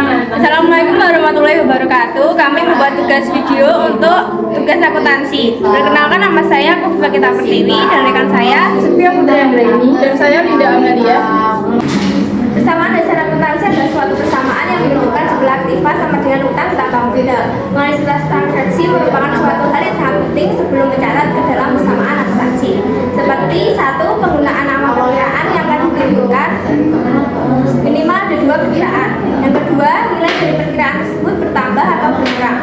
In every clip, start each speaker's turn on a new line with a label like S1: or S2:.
S1: Assalamualaikum warahmatullahi wabarakatuh. Kami membuat tugas video untuk tugas akuntansi. Perkenalkan, nama saya Kofifa Kita Pertiwi dan rekan saya
S2: Sepia Putri Anggraini dan saya Linda Amelia.
S1: Persamaan dasar akuntansi adalah suatu persamaan yang menunjukkan jumlah aktiva sama dengan utang tanpa modal. Mengenai transaksi merupakan suatu hal yang sangat penting sebelum mencatat ke dalam persamaan akuntansi. Seperti satu, penggunaan nama perkiraan yang akan ditentukan minimal ada 2 perkiraan. Yang kedua, nilai dari perkiraan tersebut bertambah atau berkurang.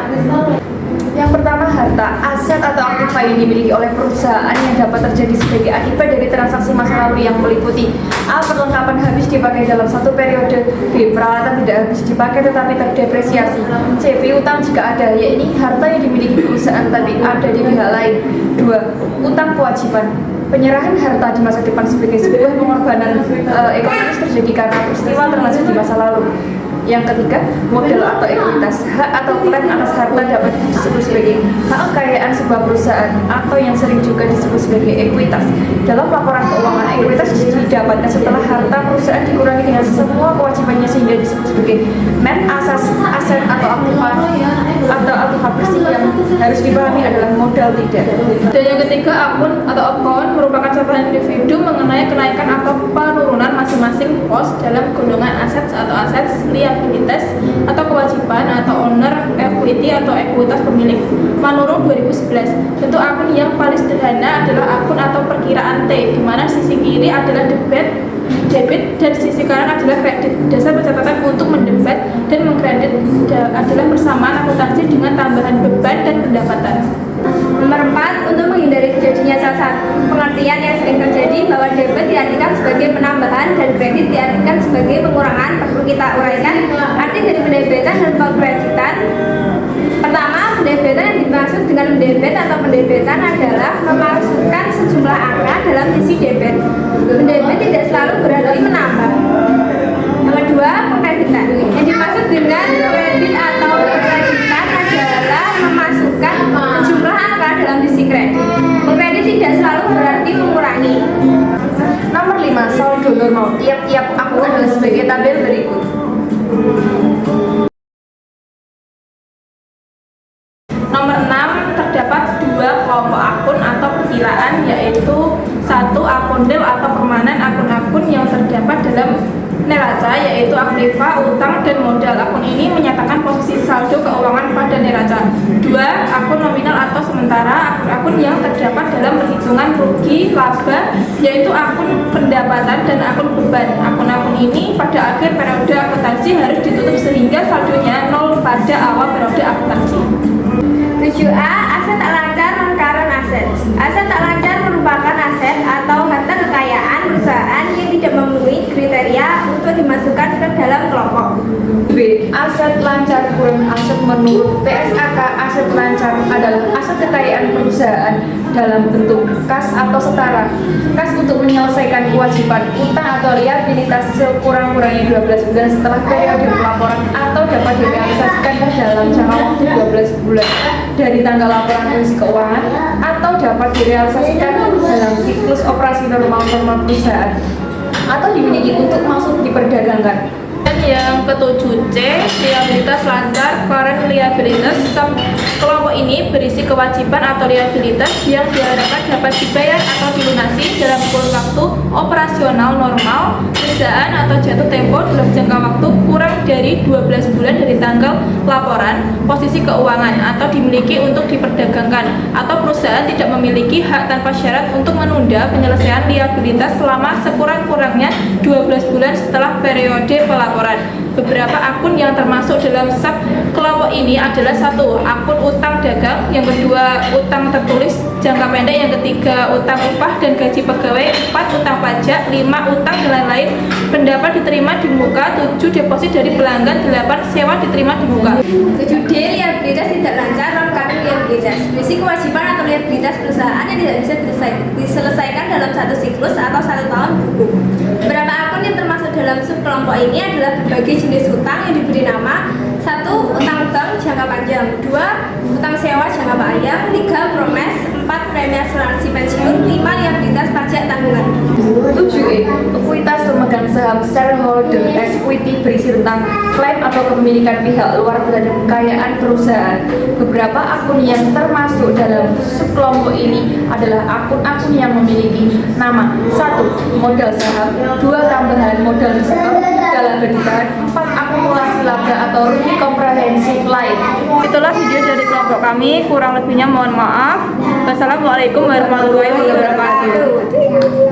S2: Yang pertama, harta, aset atau aktiva yang dimiliki oleh perusahaan yang dapat terjadi sebagai akibat dari transaksi masa lalu yang meliputi A. Perlengkapan habis dipakai dalam satu periode, B. Peralatan tidak habis dipakai tetapi terdepresiasi, C. Piutang jika ada, yaitu harta yang dimiliki perusahaan tapi ada di pihak lain. 2. Utang kewajiban, penyerahan harta di masa depan sebagai sebuah pengorbanan ekonomis terjadi karena peristiwa termasuk di masa lalu. Yang ketiga, modal atau ekuitas, hak atau klaim atas harta dapat disebut sebagai hak kekayaan sebuah perusahaan atau yang sering juga disebut sebagai ekuitas. Dalam laporan keuangan, ekuitas didapatkan setelah harta perusahaan dikurangi dengan semua kewajibannya sehingga disebut sebagai net asas aset atau aktiva bersih. Yang harus dipahami adalah modal tidak.
S3: Dan yang ketiga, akun atau account merupakan catatan individu mengenai kenaikan atau penurunan masing-masing pos dalam golongan aset atau aset, liabilitas atau kewajiban atau owner equity atau ekuitas pemilik. Manurung 2011. Bentuk akun yang paling sederhana adalah akun atau perkiraan T, di mana sisi kiri adalah debit dan sisi kanan adalah kredit. Dasar pencatatan untuk mendebit dan mengkredit adalah persamaan akuntansi dengan tambahan beban dan pendapatan.
S1: Nomor 4, untuk menghindari terjadinya salah satu pengertian yang sering terjadi bahwa debit diartikan sebagai penambahan dan kredit diartikan sebagai pengurangan, perlu kita uraikan arti dari pendebitan dan pengkreditan. Pertama, pendebitan yang dimaksud dengan mendebit atau pendebitan adalah memasukkan sejumlah angka dalam sisi debit. Mendebit tidak selalu berarti menambah. Yang kedua, pengkreditan. Yang dimaksud dengan kredit atau pengkreditan adalah memasukkan sejumlah angka dalam sisi kredit. Mengkredit tidak selalu berarti mengurangi.
S2: Nomor 5, saldo normal. Tiap-tiap akun adalah sebagai tabel berikut.
S3: Nomor 6, terdapat 2 kelompok akun atau perkiraan, yaitu 1. Akun real atau permanen, akun-akun yang terdapat dalam neraca, yaitu aktiva, utang, dan modal. Akun ini menyatakan posisi saldo keuangan pada neraca. 2. Akun nominal atau sementara, akun-akun yang terdapat dalam perhitungan rugi laba, yaitu akun pendapatan dan akun beban. Akun-akun ini pada akhir periode akuntansi harus ditutup sehingga saldonya 0 pada awal periode akuntansi.
S1: 7A. Aset tak lancar, non-current aset. Aset tak lancar merupakan aset atau harta kekayaan perusahaan yang tidak memenuhi kriteria untuk dimasukkan ke dalam kelompok.
S2: B. Aset lancar kurang aset. Menurut PSAK, aset lancar adalah aset kekayaan perusahaan dalam bentuk kas atau setara. Kas untuk menyelesaikan kewajiban utang atau liabilitas sekurang-kurangnya 12 bulan setelah periode pelaporan atau dapat direalisasikan dalam jangka waktu 12 bulan dari tanggal laporan kondisi keuangan atau dapat direalisasikan dalam siklus operasi normal perusahaan atau dimiliki untuk masuk diperdagangkan.
S3: Dan yang ketujuh, C. Liabilitas lancar, current liabilities. Kelompok ini berisi kewajiban atau liabilitas yang diharapkan dapat dibayar atau dilunasi dalam kurun waktu operasional normal perusahaan atau jatuh tempo dalam jangka waktu kurang dari 12 bulan dari tanggal laporan posisi keuangan atau dimiliki untuk diperdagangkan, atau perusahaan tidak memiliki hak tanpa syarat untuk menunda penyelesaian liabilitas selama sekurang-kurangnya 12 bulan setelah periode pelaporan. Beberapa akun yang termasuk dalam sub kelompok ini adalah 1. Akun utang dagang, yang kedua utang tertulis jangka pendek, yang ketiga utang upah dan gaji pegawai, 4 utang pajak, 5 utang dan lain-lain, pendapat diterima di muka, 7 deposit dari pelanggan, 8 sewa diterima di muka.
S1: 7D. Liabilitas tidak lancar, non-current liabilitas. Berisi kewajiban atau liabilitas perusahaan yang tidak bisa diselesaikan dalam satu siklus atau 1 tahun hukum. Beberapa akun yang termasuk dalam subkelompok ini adalah berbagai jenis utang yang diberi nama: 1. Utang bank jangka panjang, 2. Utang sewa jangka panjang, 3. Promes, 4. Premi asuransi pensiun, 5. Liabilitas pajak tanggungan.
S2: 7E. Ekuitas pemegang saham shareholder equity equity berisi tentang klaim atau kepemilikan pihak luar terhadap kekayaan perusahaan. Beberapa akun yang termasuk dalam subkelompok ini adalah akun-akun yang memiliki nama 1. Modal saham, 2. Tambahan modal di sektor, 3. laba ditahan, 4. Akumulasi laba atau rugi komprehensif lain.
S3: Itulah video dari kelompok kami, kurang lebihnya mohon maaf. Wassalamualaikum warahmatullahi wabarakatuh.